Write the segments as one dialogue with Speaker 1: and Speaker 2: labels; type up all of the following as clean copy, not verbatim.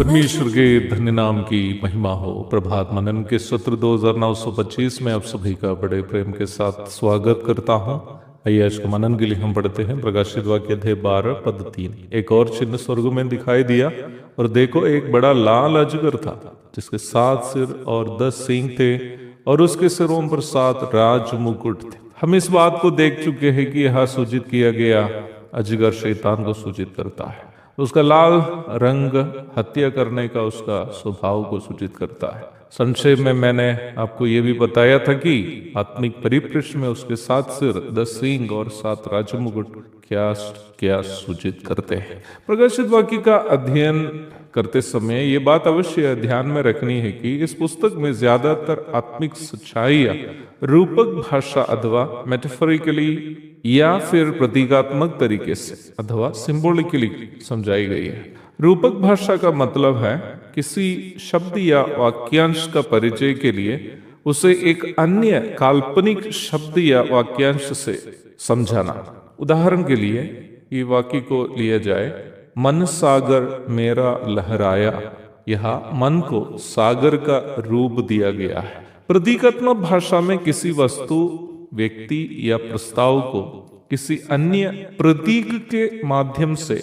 Speaker 1: परमेश्वर के धन्य नाम की महिमा हो। प्रभात मनन के सत्र 2925 में आप सभी का बड़े प्रेम के साथ स्वागत करता हूं। आइए आज के मनन के लिए हम पढ़ते हैं प्रकाशित वाक्य अध्याय 12 पद 3। एक और चिन्ह स्वर्ग में दिखाई दिया और देखो एक बड़ा लाल अजगर था जिसके 7 सिर और 10 सींग थे और उसके सिरों पर 7 राज मुकुट थे। हम इस बात को देख चुके हैं कि यह सूचित किया गया अजगर शैतान को सूचित करता है। उसका लाल रंग हत्या करने का उसका स्वभाव को सूचित करता है। संक्षेप में मैंने आपको यह भी बताया था कि आत्मिक परिप्रेक्ष्य में उसके 7 सिर 10 सींग और 7 राजमुकुट क्या क्या सूचित करते हैं। प्रकाशित वाक्य का अध्ययन करते समय ये बात अवश्य ध्यान में रखनी है कि इस पुस्तक में ज्यादातर आत्मिक सच्चाइयां रूपक भाषा अथवा मेटाफोरिकली या फिर प्रतीकात्मक तरीके से अथवा सिंबॉलिकली समझाई गई है। रूपक भाषा का मतलब है किसी शब्द या वाक्यांश का परिचय के लिए उसे एक अन्य काल्पनिक शब्द या वाक्यांश से समझाना। उदाहरण के लिए ये वाक्य को लिया जाए, मन सागर मेरा लहराया। यहाँ मन को सागर का रूप दिया गया है। प्रतीकात्मक भाषा में किसी वस्तु, व्यक्ति या प्रस्ताव को किसी अन्य प्रतीक के माध्यम से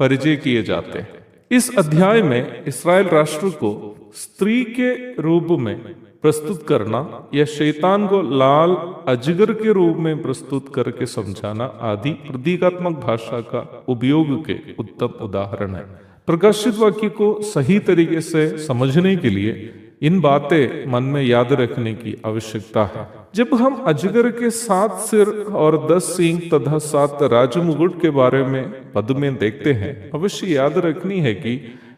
Speaker 1: परिचय किए जाते हैं। इस अध्याय में इस्राएल राष्ट्र को स्त्री के रूप में प्रस्तुत करना या शैतान को लाल अजगर के रूप में प्रस्तुत करके समझाना आदि प्रतीकात्मक भाषा का उपयोग के उत्तम उदाहरण है। प्रकाशित वाक्य को सही तरीके से समझने के लिए इन बातें मन में याद रखने की आवश्यकता है। जब हम अजगर के 7 सिर और 10 सींग तथा 7 राजमुकुट के बारे में पद में देखते हैं, अवश्य याद रखनी है कि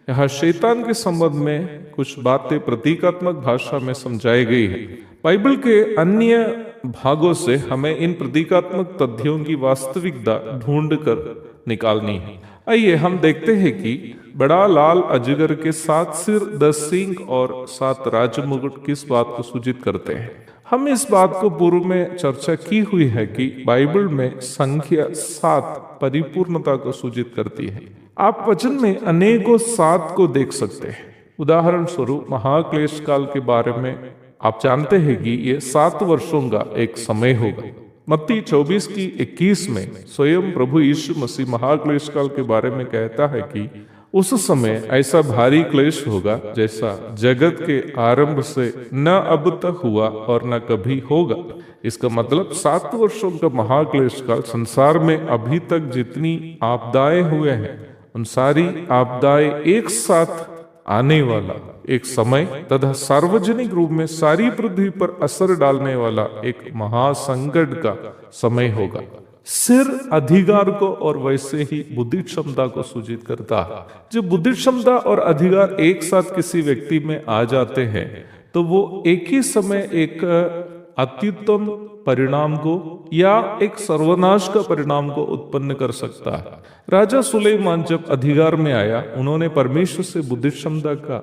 Speaker 1: यहाँ शैतान के संबंध में कुछ बातें प्रतीकात्मक भाषा में समझाई गई है। बाइबल के अन्य भागों से हमें इन प्रतीकात्मक तथ्यों की वास्तविकता ढूंढ कर निकालनी है। आइए हम देखते हैं कि बड़ा लाल अजगर के 7 सिर 10 सींग और 7 राजमुकुट किस बात को सूचित करते हैं। हम इस बात को पूर्व में चर्चा की हुई है कि बाइबल में संख्या 7 परिपूर्णता को सूचित करती है। आप वचन में अनेकों 7 को देख सकते हैं। उदाहरण स्वरूप महाक्लेश काल के बारे में आप जानते हैं कि ये 7 वर्षों का एक समय होगा। मत्ती 24:21 में स्वयं प्रभु यीशु मसीह महाक्लेश काल के बारे में कहता है कि उस समय ऐसा भारी क्लेश होगा जैसा जगत के आरंभ से न अब तक हुआ और न कभी होगा। इसका मतलब 7 वर्षों का महाक्लेश काल संसार में अभी तक जितनी आपदाएं हुए हैं उन सारी आपदाएं एक साथ आने वाला एक समय तथा सार्वजनिक रूप में सारी पृथ्वी पर असर डालने वाला एक महासंकट का समय होगा। सिर अधिकार को और वैसे ही बुद्धि क्षमता को सूचित करता है। जब बुद्धि क्षमता और अधिकार एक साथ किसी व्यक्ति में आ जाते हैं तो वो एक ही समय एक अत्युत्तम परिणाम को या एक सर्वनाश का परिणाम को उत्पन्न कर सकता है। राजा सुलेमान जब अधिकार में आया, उन्होंने परमेश्वर से बुद्धि क्षमता का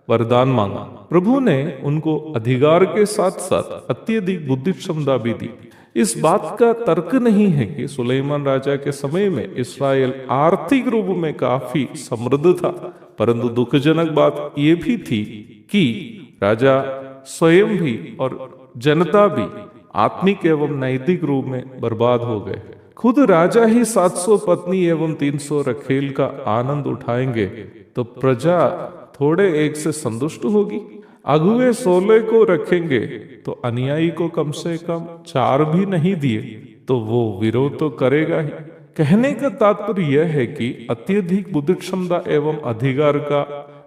Speaker 1: वरदान मांगा। प्रभु ने उनको अधिकार के साथ साथ अत्यधिक बुद्धि क्षमता भी दी। इस बात का तर्क नहीं है कि सुलेमान राजा के समय में इस्राएल आर्थिक रूप में काफी समृद्ध था, परंतु दुखजनक बात यह भी थी कि राजा स्वयं भी और जनता भी आत्मिक एवं नैतिक रूप में बर्बाद हो गए। खुद राजा ही 700 पत्नी एवं 300 रखेल का आनंद उठाएंगे तो प्रजा थोड़े एक से संतुष्ट होगी। अगुए 16 को रखेंगे तो अनुयायी को कम से कम 4 भी नहीं दिए तो वो विरोध तो करेगा ही। कहने का तात्पर्य यह है कि अत्यधिक बुद्धि क्षमता एवं अधिकार का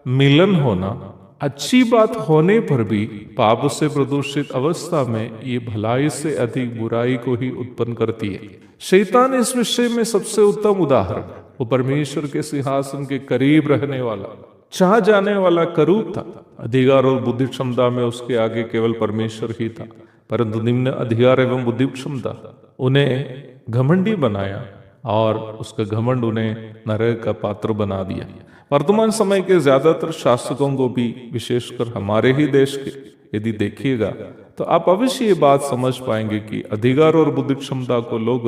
Speaker 1: मिलन होना अच्छी बात होने पर भी पाप से प्रदूषित अवस्था में ये भलाई से अधिक बुराई को ही उत्पन्न करती है। शैतान इस विषय में सबसे उत्तम उदाहरण, वो परमेश्वर के सिंहासन के करीब रहने वाला, चाह जाने वाला करूब था। अधिकार और बुद्धि क्षमता में उसके आगे केवल परमेश्वर ही था, परंतु निम्न अधिकार एवं बुद्धि क्षमता उन्हें घमंडी बनाया और उसका घमंड उन्हें नरक का पात्र बना दिया। वर्तमान समय के ज्यादातर शासकों को भी, विशेषकर हमारे ही देश के यदि देखिएगा तो आप अवश्य ये बात समझ पाएंगे कि अधिकार और बुद्धि क्षमता को लोग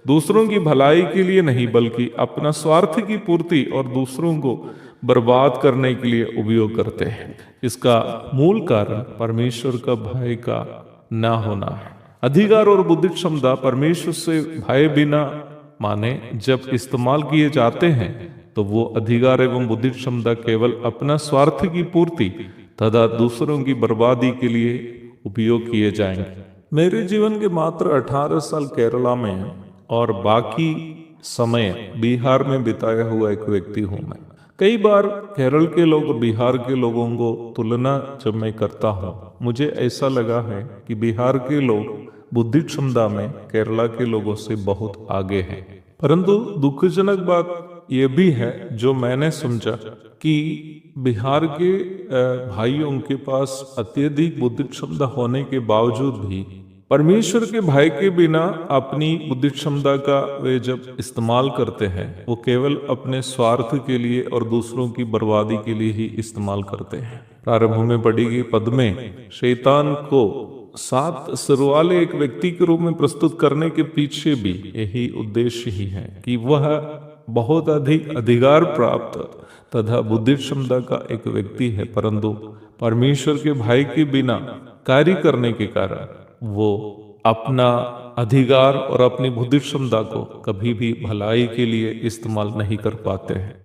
Speaker 1: दूसरों की भलाई के लिए नहीं बल्कि अपना स्वार्थ की पूर्ति और दूसरों को बर्बाद करने के लिए उपयोग करते हैं। इसका मूल कारण परमेश्वर का भय का न होना है। अधिकार और बुद्धि क्षमता परमेश्वर से भय बिना माने जब इस्तेमाल किए जाते हैं तो वो अधिकार एवं बुद्धि क्षमता केवल अपना स्वार्थ की पूर्ति तथा दूसरों की बर्बादी के लिए उपयोग किए जाएंगे। मेरे जीवन के मात्र 18 साल केरला में और बाकी समय बिहार में बिताया हुआ एक व्यक्ति हूं मैं। कई बार केरल के लोग और बिहार के लोगों को तुलना जब मैं करता हूं, मुझे ऐसा लगा है कि बिहार के लोग बुद्धि क्षमता में केरला के लोगों से बहुत आगे हैं। परंतु दुखजनक बात यह भी है जो मैंने समझा कि बिहार के भाइयों के पास अत्यधिक बुद्धि क्षमता होने के बावजूद भी परमेश्वर के भय के बिना अपनी बुद्धि क्षमता का वे जब इस्तेमाल करते हैं, वो केवल अपने स्वार्थ के लिए और दूसरों की बर्बादी के लिए ही इस्तेमाल करते हैं। प्रारंभ में पढ़ी गई पद में शैतान को 7 सिर वाले एक व्यक्ति के रूप में प्रस्तुत करने के पीछे भी यही उद्देश्य ही है कि वह बहुत अधिक अधिकार प्राप्त तथा बुद्धि क्षमता का एक व्यक्ति है, परंतु परमेश्वर के भय के बिना कार्य करने के कारण वो अपना अधिकार और अपनी बुद्धि क्षमता को कभी भी भलाई के लिए इस्तेमाल नहीं कर पाते हैं।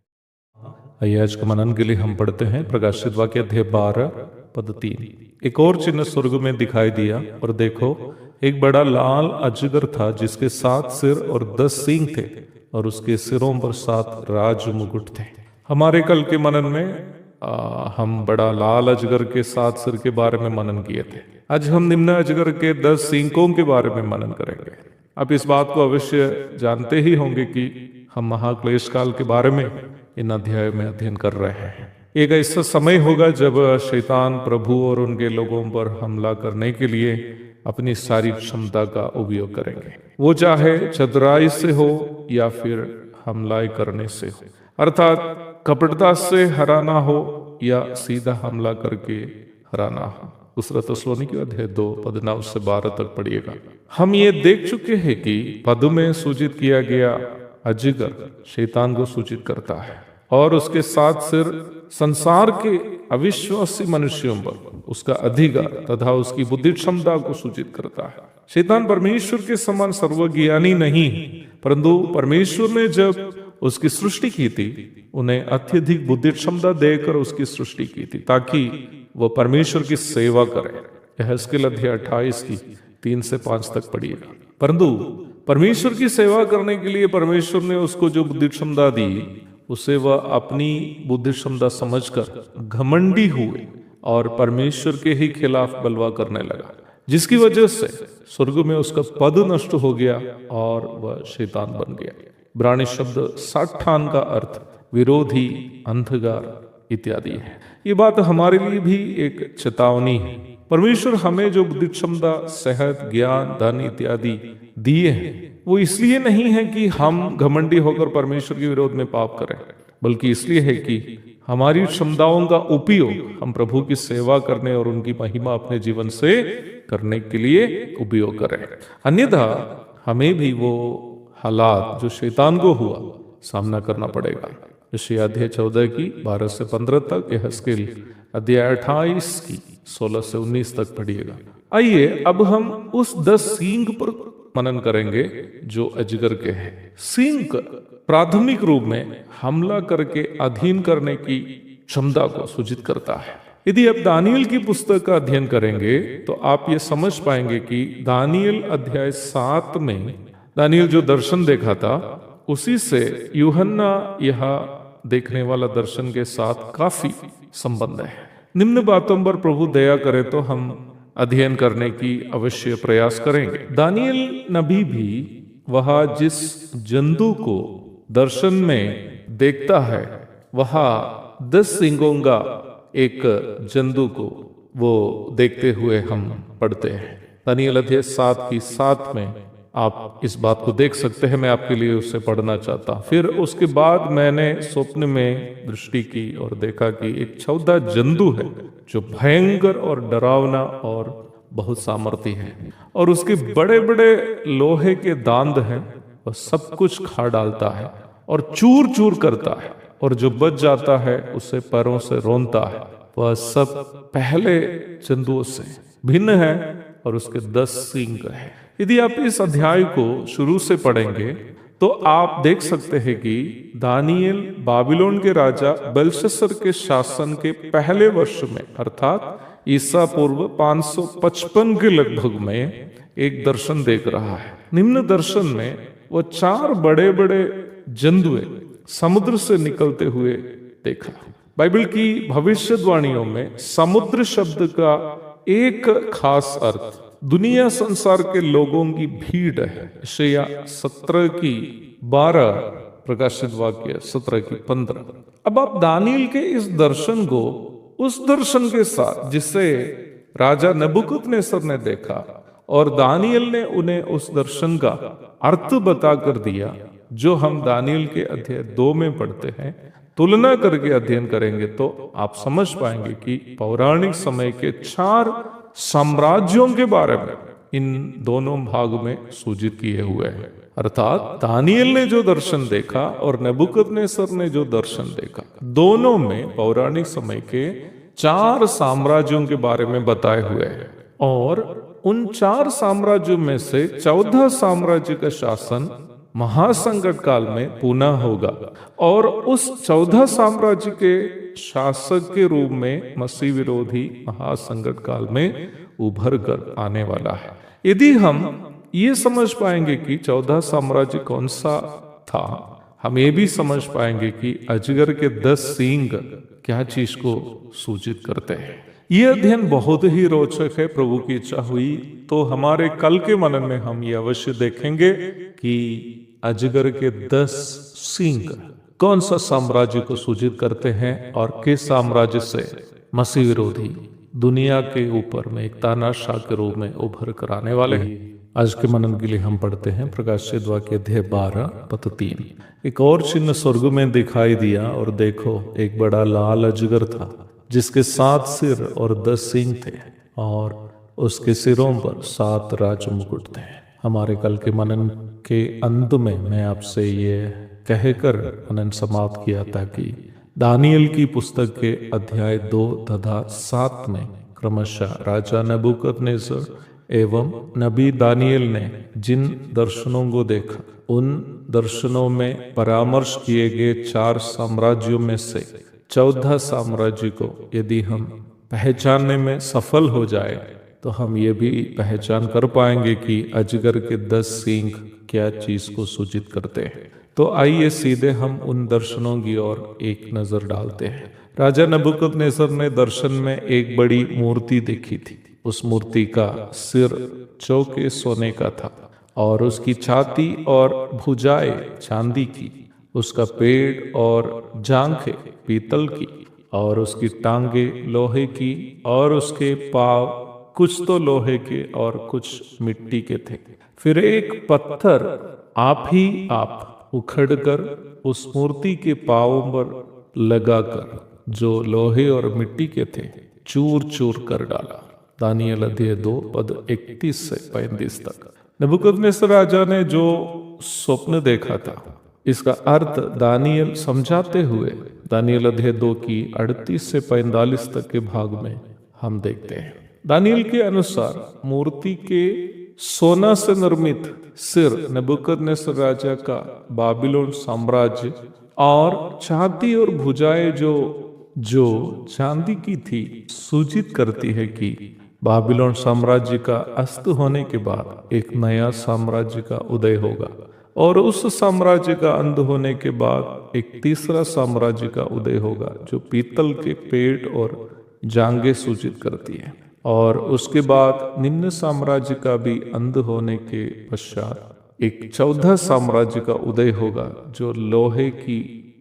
Speaker 1: आइए आज के मनन के लिए हम पढ़ते हैं प्रकाशित वाक्य अध्याय 12 पद 3। एक और चिन्ह स्वर्ग में दिखाई दिया और देखो एक बड़ा लाल अजगर था जिसके 7 सिर और 10 सींग थे और उसके सिरों पर 7 राज मुकुट थे। हमारे कल के मनन में हम बड़ा लाल अजगर के 7 सिर के बारे में मनन किए थे। आज हम निम्न अजगर के 10 सींगों के बारे में मनन करेंगे। आप इस बात को अवश्य जानते ही होंगे कि हम महाक्लेश काल के बारे में इन अध्याय में अध्ययन कर रहे हैं। एक ऐसा समय होगा जब शैतान प्रभु और उनके लोगों पर हमला करने के लिए अपनी सारी क्षमता का उपयोग करेंगे, वो चाहे चतुराई से हो या फिर हमला करने से हो, अर्थात कपटता से हराना हो या सीधा हमला करके हराना हो। दूसरा थिस्सलुनीकियों अध्याय 2 पद 9 से 12 तक पढ़िएगा। हम ये देख चुके हैं कि पद में सूचित किया गया अजगर शैतान को सूचित करता है और उसके 7 सिर संसार के अविश्वासी मनुष्यों पर उसका अधिकार तथा उसकी बुद्धि क्षमता को सूचित करता है। शैतान परमेश्वर के समान सर्वज्ञानी नहीं है, परंतु परमेश्वर ने जब उसकी सृष्टि की थी उन्हें अत्यधिक बुद्धि क्षमता देकर उसकी सृष्टि की थी ताकि वह परमेश्वर की सेवा करे। यहेजकेल अध्याय 28 की 3 से 5 तक पढ़िएगा। परंतु परमेश्वर की सेवा करने के लिए परमेश्वर ने उसको जो बुद्धि क्षमता दी उसे वह अपनी बुद्धि क्षमता समझकर घमंडी हुए और परमेश्वर के ही खिलाफ बलवा करने लगा, जिसकी वजह से स्वर्ग में उसका पद नष्ट हो गया और वह शैतान बन गया। इब्रानी शब्द साठान का अर्थ विरोधी, अंधकार इत्यादि है। ये बात हमारे लिए भी एक चेतावनी है। परमेश्वर हमें जो बुद्धि क्षमता, सेहत, ज्ञान, धन इत्यादि दिए हैं वो इसलिए नहीं है कि हम घमंडी होकर परमेश्वर के विरोध में पाप करें, बल्कि इसलिए है कि हमारी क्षमताओं का उपयोग हम प्रभु की सेवा करने और उनकी महिमा अपने जीवन से करने के लिए उपयोग करें। अन्यथा हमें भी वो हालात जो शैतान को हुआ सामना करना पड़ेगा। यशायाह अध्याय 14 की 12 से 15 तक, यहेजकेल अध्याय 28 की 16 से 19 तक पढ़िएगा। आइए अब हम उस 10 सींग पर मनन करेंगे जो अजगर के हैं। सींग प्राथमिक रूप में हमला करके अधीन करने की क्षमता को सूचित करता है। यदि आप दानियल की पुस्तक का अध्ययन करेंगे तो आप ये समझ पाएंगे कि दानियल अध्याय 7 में दानियल जो दर्शन देखा था उसी से यूहन्ना यह देखने वाला दर्शन के साथ काफी संबंध है। निम्न बातों पर प्रभु दया करे तो हम अध्ययन करने की अवश्य प्रयास करेंगे। दानियल नबी भी वह जिस जंतु को दर्शन में देखता है वह 10 सींगों का एक जंतु को वो देखते हुए हम पढ़ते हैं। दानियल अध्याय 7 की 7 में आप इस बात को देख सकते हैं। मैं आपके लिए उसे पढ़ना चाहता। फिर उसके बाद मैंने स्वप्न में दृष्टि की और देखा कि एक 14 जंतु है जो भयंकर और डरावना और बहुत सामर्थी है और उसके बड़े बड़े लोहे के दांत हैं। वह सब कुछ खा डालता है और चूर चूर करता है और जो बच जाता है उसे पैरों से रौंदता है। वह सब पहले जंतुओं से भिन्न है और उसके 10 सींग है। यदि आप इस अध्याय को शुरू से पढ़ेंगे तो आप देख सकते हैं कि दानियेल बाबिलोन के राजा बेलशस्सर के शासन के पहले वर्ष में अर्थात ईसा पूर्व 555 के लगभग में एक दर्शन देख रहा है। निम्न दर्शन में वो 4 बड़े बड़े जंतुए समुद्र से निकलते हुए देखा। बाइबल की भविष्यवाणियों में समुद्र शब्द का एक खास अर्थ दुनिया संसार के लोगों की भीड़ है। यशायाह 17 की 12, प्रकाशित वाक्य 17 की 15। अब आप दानियेल के इस दर्शन को उस दर्शन के साथ जिसे राजा नबूकदनेस्सर ने देखा और दानियेल ने उन्हें उस दर्शन का अर्थ बता कर दिया, जो हम दानियेल के अध्याय 2 में पढ़ते हैं, तुलना करके अध्ययन करेंगे तो आप समझ पाएंगे कि पौराणिक समय के 4 साम्राज्यों के बारे में इन दोनों भाग में सूचित किए हुए हैं। अर्थात दानियेल ने जो दर्शन देखा और नबूकदनेस्सर ने जो दर्शन देखा, दोनों में पौराणिक समय के 4 साम्राज्यों के बारे में बताए हुए हैं। और उन 4 साम्राज्यों में से 14 साम्राज्य का शासन महासंकट काल में पुनः होगा और उस 14 साम्राज्य के शासक के रूप में मसीह विरोधी महासंकट काल में उभर कर आने वाला है। यदि हम ये समझ पाएंगे कि 14 साम्राज्य कौन सा था, हम ये भी समझ पाएंगे कि अजगर के 10 सींग क्या चीज को सूचित करते हैं। ये अध्ययन बहुत ही रोचक है। प्रभु की इच्छा हुई तो हमारे कल के मनन में हम ये अवश्य देखेंगे कि अजगर के 10 सींग कौन सा साम्राज्य को सूचित करते हैं और किस साम्राज्य से मसीह विरोधी दुनिया के ऊपर में एक तानाशाह के रूप में उभर कर आने वाले हैं। आज के मनन के लिए हम पढ़ते हैं प्रकाशित वाक्य अध्याय 12 पद 3। एक और चिन्ह स्वर्ग में दिखाई दिया और देखो एक बड़ा लाल अजगर था जिसके 7 सिर और 10 सींग थे और उसके सिरों पर 7 राज मुकुट थे। हमारे कल के मनन के अंत में मैं आपसे ये कहकर मनन समाप्त किया था कि दानियेल की पुस्तक के अध्याय 2 तथा 7 में क्रमशः राजा नबूकदनेस्सर एवं नबी दानियेल ने जिन दर्शनों को देखा, उन दर्शनों में परामर्श किए गए 4 साम्राज्यों में से 14 साम्राज्य को यदि हम पहचानने में सफल हो जाए तो हम ये भी पहचान कर पाएंगे कि अजगर के 10 सींग क्या चीज को सूचित करते हैं। तो आइए सीधे हम उन दर्शनों की ओर एक नजर डालते हैं। राजा नबूकदनेस्सर ने दर्शन में एक बड़ी मूर्ति देखी थी। उस मूर्ति का सिर चौके सोने का था और उसकी छाती और भुजाएं चांदी की, उसका पेड़ और जांघें पीतल की और उसकी टांगे लोहे की और उसके पांव कुछ तो लोहे के और कुछ मिट्टी के थे। फिर एक पत्थर आप ही आप उखड़कर उस मूर्ति के पांवों पर लगाकर, जो लोहे और मिट्टी के थे, चूर चूर कर डाला। दानियेल अध्याय 2 पद 31 से 35 तक। नबूकदनेस्सर राजा ने जो स्वप्न देखा था, इसका अर्थ दानियेल समझाते हुए दानियेल अध्याय 2 की 38 से 45 तक के भाग में हम देखते हैं। दानियेल के अनुसार मूर्ति के सोना से निर्मित सिर नबूकदनेस्सर राजा का बाबिलोन साम्राज्य और छाती और भुजाएं जो चांदी की थी सूचित करती है कि बाबिलोन साम्राज्य का अस्त होने के बाद एक नया साम्राज्य का उदय होगा और उस साम्राज्य का अंत होने के बाद एक तीसरा साम्राज्य का उदय होगा जो पीतल के पेड़ और जांघें सूचित करती है। और उसके बाद निम्न साम्राज्य का भी अंत होने के पश्चात एक 14 साम्राज्य का उदय होगा जो लोहे की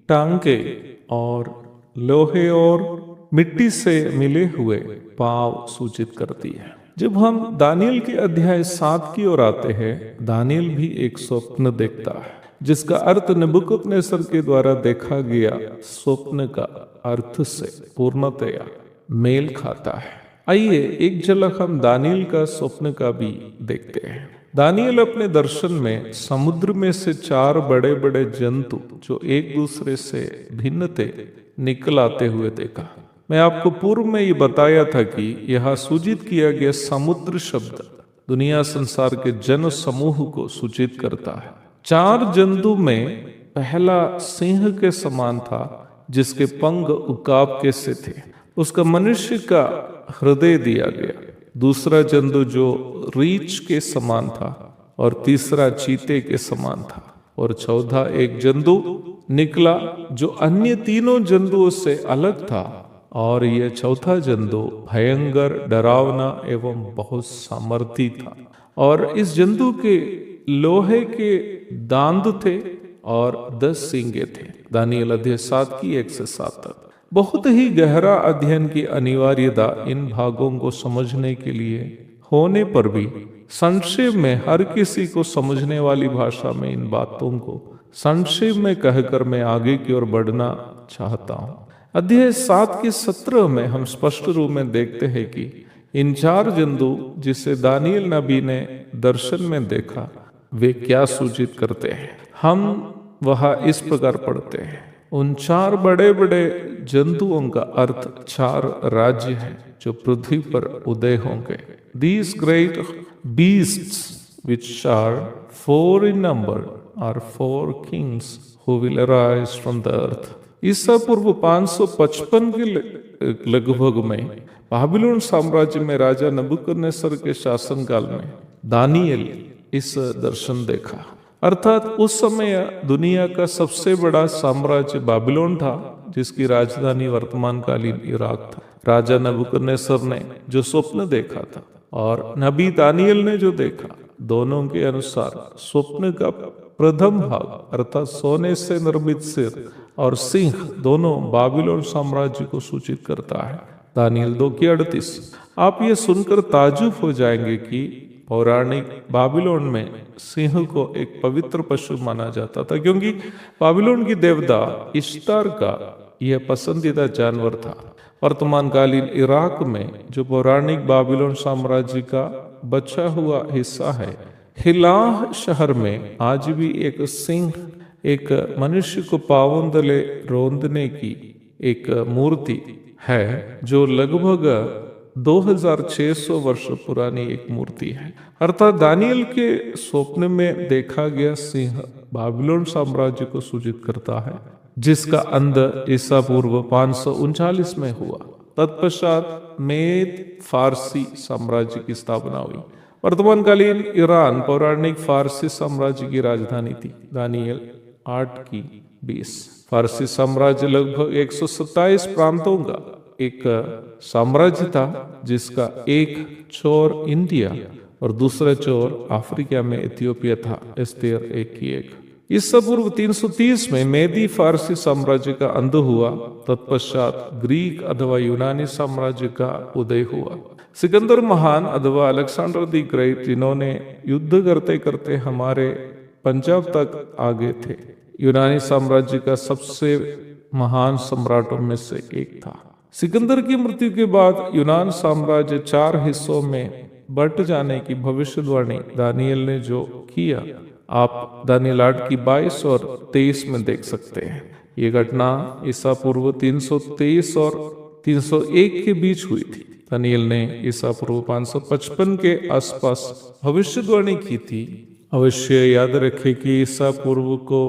Speaker 1: टांगे और लोहे और मिट्टी से मिले हुए पांव सूचित करती है। जब हम दानियेल के अध्याय 7 की ओर आते हैं, दानियेल भी एक स्वप्न देखता है जिसका अर्थ नबूकदनेस्सर के द्वारा देखा गया स्वप्न का अर्थ से पूर्णतया मेल खाता है। आइए एक झलक हम दानियेल का स्वप्न का भी देखते हैं। दानियल अपने दर्शन में समुद्र में से 4 बड़े बड़े जंतु जो एक दूसरे से भिन्न थे निकल आते हुए देखा। मैं आपको पूर्व में ये बताया था कि यह सूचित किया गया समुद्र शब्द दुनिया संसार के जन समूह को सूचित करता है। 4 जंतु में पहला सिंह के समान था, जिसके पंख उकाब के से थे, उसका मनुष्य का हृदय दिया गया। दूसरा जंतु जो रीछ के समान था, और तीसरा चीते के समान था, और चौथा एक जंतु निकला जो अन्य तीनों जंतुओं से अलग था, और यह चौथा जंतु भयंकर, डरावना एवं बहुत सामर्थी था। और इस जंतु के लोहे के दांत थे और 10 सींगे थे। दानियल अध्याय 7 की 1 से 7 तक। बहुत ही गहरा अध्ययन की अनिवार्यता इन भागों को समझने के लिए होने पर भी संक्षेप में हर किसी को समझने वाली भाषा में इन बातों को संक्षेप में कहकर मैं आगे की ओर बढ़ना चाहता हूँ। अध्याय 7 के 17 में हम स्पष्ट रूप में देखते हैं कि इन 4 जंतु जिसे दानियल नबी ने दर्शन में देखा वे क्या सूचित करते हैं। हम वह इस प्रकार पढ़ते हैं, उन 4 बड़े बड़े जंतुओं का अर्थ 4 राज्य हैं जो पृथ्वी पर उदय होंगे। These great beasts which are 4 in number are 4 kings who will arise from the earth। ईसा पूर्व 555 के लगभग में बाबिलोन साम्राज्य में राजा नबूकदनेस्सर के शासनकाल में दानियल इस दर्शन देखा। अर्थात उस समय दुनिया का सबसे बड़ा साम्राज्य बाबिलोन था, जिसकी राजधानी वर्तमान कालीन इराक था। राजा नबूकदनेस्सर ने जो स्वप्न देखा था और नबी दानियल ने जो देखा, दोनों के अनुसार स्वप्न का प्रथम भाग अर्थात सोने से निर्मित सिर और सिंह दोनों बाबिलोन साम्राज्य को सूचित करता है। दानियल 2:38। आप ये सुनकर ताजुब हो जाएंगे कि पौराणिक बाबिलोन में सिंह को एक पवित्र पशु माना जाता था, क्योंकि बाबिलोन की देवता इश्तार का यह पसंदीदा जानवर था। वर्तमान कालीन इराक में जो पौराणिक बाबिलोन साम्राज्य का बचा हुआ हिस्सा है, हिलाह शहर में आज भी एक सिंह, एक मनुष्य को पांवों तले रौंदने की एक मूर्ति है, जो लगभग 2600 वर्ष पुरानी एक मूर्ति है। अर्थात दानियल के स्वप्न में देखा गया सिंह बाबिलोन साम्राज्य को सूचित करता है, जिसका अंत ईसा पूर्व 539 में हुआ। तत्पश्चात मेद फारसी साम्राज्य की स्थापना हुई। वर्तमान कालीन ईरान पौराणिक फारसी साम्राज्य की राजधानी थी। दानियल 8:20। फारसी साम्राज्य लगभग 127 प्रांतों का एक साम्राज्य था, जिसका एक छोर इंडिया और दूसरा छोर अफ्रीका में इथियोपिया था। एस्तेर 1:1। ईसा पूर्व 330 में मेदी फारसी साम्राज्य का अंत हुआ। तत्पश्चात ग्रीक अथवा यूनानी साम्राज्य का उदय हुआ। सिकंदर महान अथवा अलेक्जेंडर द ग्रेट, जिन्होंने युद्ध करते करते हमारे पंजाब तक आगे थे, यूनानी साम्राज्य का सबसे महान सम्राटों में से एक था। सिकंदर की मृत्यु के बाद यूनान साम्राज्य 4 हिस्सों में बंट जाने की भविष्यवाणी दानियल ने जो किया, आप दानियल 8:22 और 23 में देख सकते हैं। ये घटना ईसा पूर्व 323 और 301 के बीच हुई थी। दानियल ने ईसा पूर्व 555 के आसपास भविष्यवाणी की थी। अवश्य याद रखें कि ईसा पूर्व को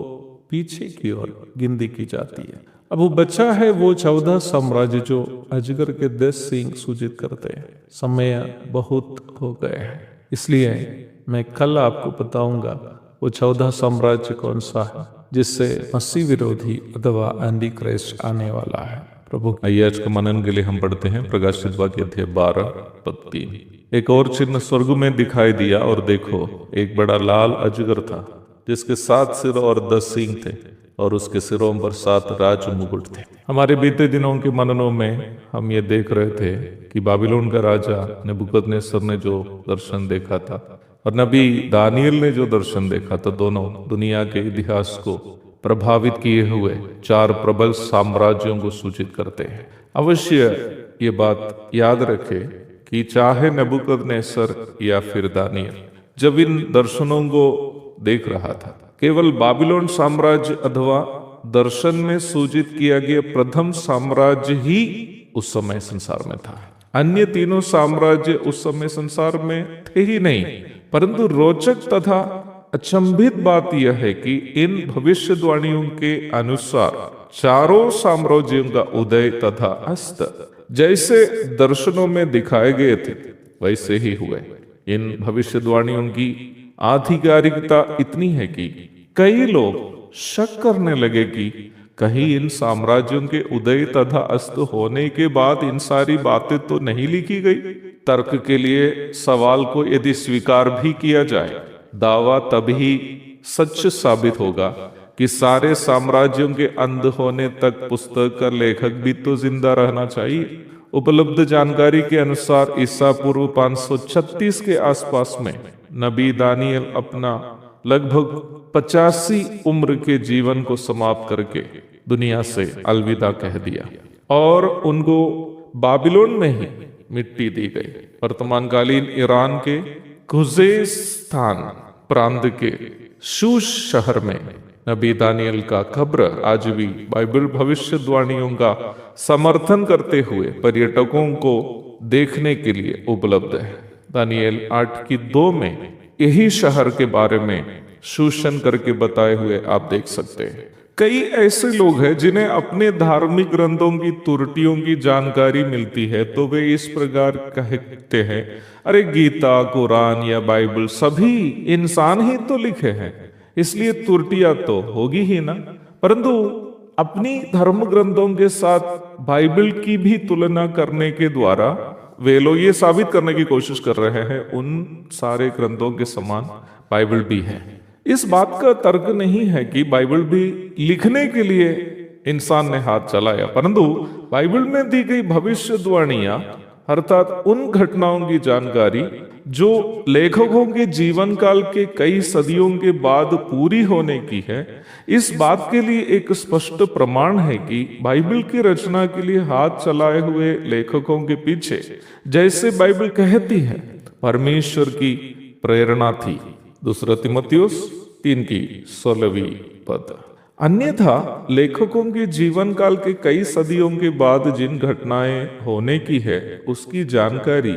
Speaker 1: पीछे की ओर गिनती की जाती है। अब वो बचा है वो 14 साम्राज्य जो अजगर के 10 सींग सूचित करते हैं। समय बहुत हो गए हैं, इसलिए मैं कल आपको बताऊंगा वो 14 साम्राज्य कौन सा है, जिससे मसीह विरोधी अथवा एंटी क्राइस्ट आने वाला है। प्रभु आइए आज के मनन के लिए हम पढ़ते हैं प्रकाशित वाक्य अध्याय 12 पद 3। एक और चिन्ह स्वर्ग में दिखाई दिया, और देखो एक बड़ा लाल अजगर था, जिसके 7 सिर और 10 सींग थे, और उसके सिरों पर 7 राज मुकुट थे। हमारे बीते दिनों के मननों में हम ये देख रहे थे कि बाबिलोन का राजा नबूकदनेस्सर ने जो दर्शन देखा था और नबी दानियल ने जो दर्शन देखा था, दोनों दुनिया के इतिहास को प्रभावित किए हुए 4 प्रबल साम्राज्यों को सूचित करते हैं। अवश्य ये बात याद रखें कि चाहे नबूकदनेस्सर या फिर दानियल, जब इन दर्शनों को देख रहा था। केवल बाबिलोन साम्राज्य अथवा दर्शन में सूचित किया गया प्रथम साम्राज्य ही उस समय संसार में था। अन्य तीनों साम्राज्य उस समय संसार में थे ही नहीं। परंतु रोचक तथा अचंभित बात यह है कि इन भविष्यवाणियों के अनुसार चारों साम्राज्यों का उदय तथा अस्त जैसे दर्शनों में दिखाए गए थे वैसे ही हुए। इन भविष्यवाणियों की आधिकारिकता इतनी है कि कई लोग शक करने लगे कि कहीं इन साम्राज्यों के उदय तथा अस्त होने के बाद इन सारी बातें तो नहीं लिखी गई। तर्क के लिए सवाल को यदि स्वीकार भी किया जाए, दावा तभी सच साबित होगा कि सारे साम्राज्यों के अंत होने तक पुस्तक का लेखक भी तो जिंदा रहना चाहिए। उपलब्ध जानकारी के अनुसार ईसा पूर्व 536 के आसपास में नबी दानियल अपना लगभग 85 उम्र के जीवन को समाप्त करके दुनिया से अलविदा कह दिया और उनको बाबिलोन में ही मिट्टी दी गई। वर्तमानकालीन ईरान के खुजेस्तान प्रांत के शूश शहर में नबी दानियल का कब्र आज भी बाइबल भविष्यवाणियों का समर्थन करते हुए पर्यटकों को देखने के लिए उपलब्ध है। दानियल 8:2 में यही शहर के बारे में सूचन करके बताए हुए आप देख सकते हैं। कई ऐसे लोग हैं जिन्हें अपने धार्मिक ग्रंथों की त्रुटियों की जानकारी मिलती है तो वे इस प्रकार कहते हैं, अरे गीता, कुरान या बाइबल सभी इंसान ही तो लिखे हैं, इसलिए त्रुटियां तो होगी ही ना। परंतु अपनी धर्म ग्रंथों के साथ बाइबल की भी तुलना करने के द्वारा वे लोग ये साबित करने की कोशिश कर रहे हैं उन सारे ग्रंथों के समान बाइबल भी है। इस बात का तर्क नहीं है कि बाइबल भी लिखने के लिए इंसान ने हाथ चलाया, परंतु बाइबल में दी गई भविष्यवाणियां अर्थात उन घटनाओं की जानकारी जो लेखकों के जीवन काल के कई सदियों के बाद पूरी होने की है, इस बात के लिए एक स्पष्ट प्रमाण है कि बाइबल की रचना के लिए हाथ चलाए हुए लेखकों के पीछे, जैसे बाइबल कहती है, परमेश्वर की प्रेरणा थी। 2 तीमुथियुस 3:16 अन्यथा लेखकों के जीवन काल के कई सदियों के बाद जिन घटनाएं होने की है उसकी जानकारी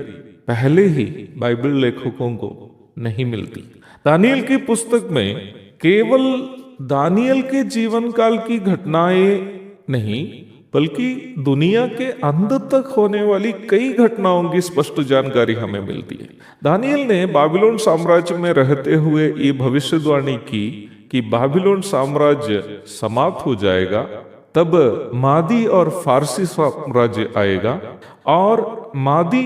Speaker 1: पहले ही बाइबल लेखकों को नहीं मिलती। दानियल की पुस्तक में केवल दानियल के जीवन काल की घटनाएं नहीं बल्कि दुनिया के अंत तक होने वाली कई घटनाओं की स्पष्ट जानकारी हमें मिलती है। दानियल ने बाबिलोन साम्राज्य में रहते हुए ये भविष्यवाणी की कि बाबिलोन साम्राज्य समाप्त हो जाएगा, तब मादी और फारसी साम्राज्य आएगा और मादी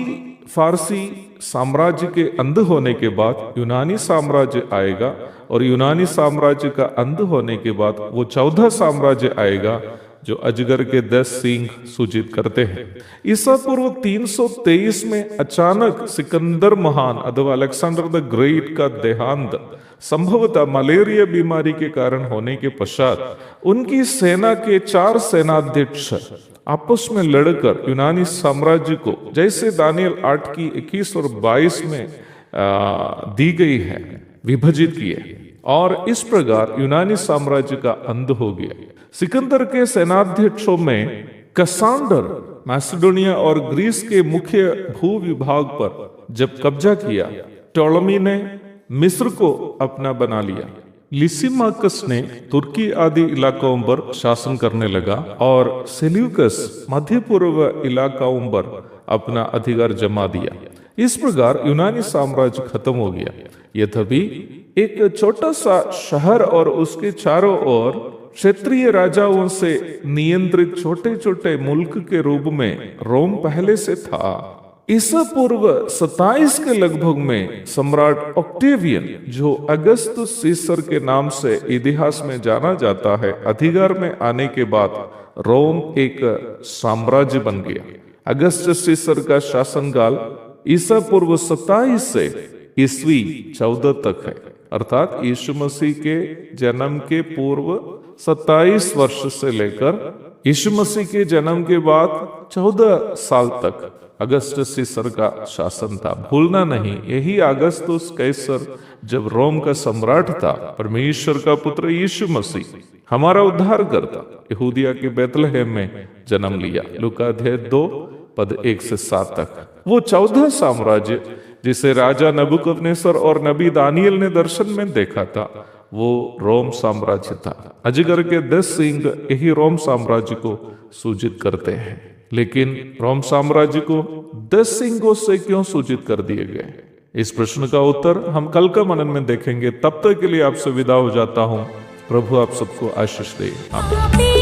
Speaker 1: फारसी साम्राज्य के अंत होने के बाद यूनानी साम्राज्य आएगा और यूनानी साम्राज्य का अंत होने के बाद वो 14 साम्राज्य आएगा जो अजगर के 10 सींग सूचित करते हैं। ईसा पूर्व 323 में अचानक सिकंदर महान अथवा अलेक्जेंडर द ग्रेट का देहांत संभवतः मलेरिया बीमारी के कारण होने के पश्चात उनकी सेना के 4 सेनाध्यक्ष आपस में लड़कर यूनानी साम्राज्य को, जैसे दानियल 8:21 और 22 में दी गई है, विभाजित किए और इस प्रकार यूनानी साम्राज्य का अंत हो गया। सिकंदर के सेनाध्यक्षों में कसांडर मैसिडोनिया और ग्रीस के मुख्य भूविभाग पर जब कब्जा किया, टोलमी ने मिस्र को अपना बना लिया। लिसिमाकस ने तुर्की आदि इलाकों पर शासन करने लगा और सेल्यूकस मध्य पूर्व इलाकों पर अपना अधिकार जमा दिया। इस प्रकार यूनानी साम्राज्य खत्म हो गया। यद्यपि एक छोटा सा शहर और उसके चारों ओर क्षेत्रीय राजाओं से नियंत्रित छोटे छोटे मुल्क के रूप में रोम पहले से था। ईसा पूर्व 27 के लगभग में सम्राट ऑक्टेवियन, जो अगस्तुस सीसर के नाम से इतिहास में जाना जाता है, अधिकार में आने के बाद रोम एक साम्राज्य बन गया। अगस्तुस सीसर का शासनकाल ईसा पूर्व 27 से ईस्वी 14 तक है, अर्थात यीशु मसीह के जन्म के पूर्व 27 वर्ष से लेकर यीशु मसीह के जन्म के बाद 14 साल तक अगस्टस सीसर का शासन था। भूलना नहीं, यही अगस्तुस कैसर जब रोम का सम्राट था, परमेश्वर का पुत्र यीशु मसीह हमारा उद्धार करता यहूदिया के बैतलहम में जन्म लिया। लूका अध्याय 2 पद 1 से 7 तक। वो 14 साम्राज्य जिसे राजा नबूकदनेस्सर और नबी दानियल ने दर्शन में देखा था, वो रोम साम्राज्य था। अजगर के 10 सींग यही रोम साम्राज्य को सूचित करते हैं। लेकिन रोम साम्राज्य को 10 सींगों से क्यों सूचित कर दिए गए? इस प्रश्न का उत्तर हम कल का मनन में देखेंगे। तब तक के लिए आपसे विदा हो जाता हूं। प्रभु आप सबको आशीष दे। आमीन।